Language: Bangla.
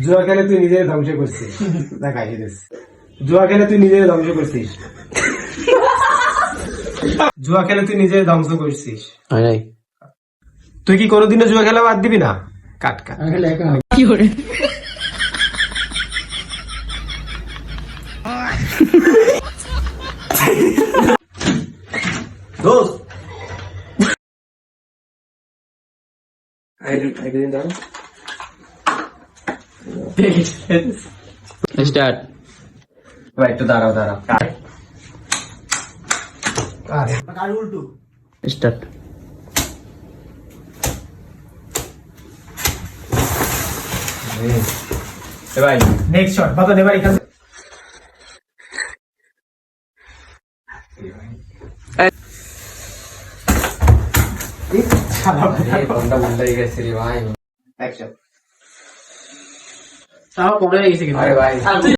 জুয়া খেলে তুই নিজের ধ্বংস করছিস। দেখাই দিস, জুয়া খেলে তুই নিজের ধ্বংস করছিস। জুয়া খেলে তুই নিজের ধ্বংস করছিস। তুই কি কোনোদিনও জুয়া খেলা বাদ দিবি না? কাট কাট। কি করে দোস্ত স্টার্ট ভাই একটু দাঁড়াও দাঁড়াও। স্টার্ট ভাই নেক্সট শট বাবা এবার এখান তাও পড়ে গেছে কিন্তু ভাই